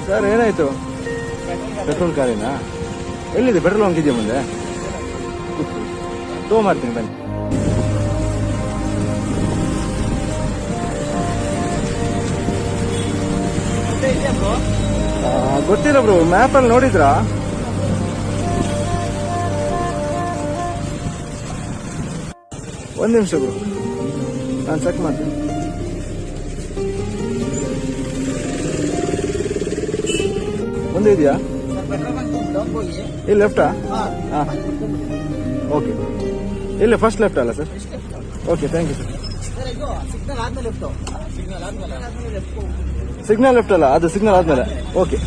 Sir ಏನಾಯ್ತು? Petrol ಕಾರಿನಾ? ಎಲ್ಲಿದೆ petrol bunk ಇದೆಯಾ ಮುಂದೆ? ಮಾಡ್ತೀನಿ ಬನ್ನಿ. ಗೊತ್ತಿಲ್ಲ ಬ್ರೋ, ಮ್ಯಾಪ್ ಅಲ್ಲಿ ನೋಡಿದ್ರಾ? ಒಂದ್ ನಿಮಿಷ ಬ್ರೋ, ನಾನು ಚೆಕ್ ಮಾಡ್ತೀನಿ. ಮುಂದೆ ಇದೆಯಾ? ಇಲ್ಲಿ ಲೆಫ್ಟಾ? ಹಾಂ, ಓಕೆ. ಇಲ್ಲ ಫಸ್ಟ್ ಲೆಫ್ಟ್ ಅಲ್ಲ sir? Okay, thank you sir. Signal left ಅಲ್ಲ, ಅದು ಸಿಗ್ನಲ್ ಆದ್ಮೇಲೆ. ಓಕೆ.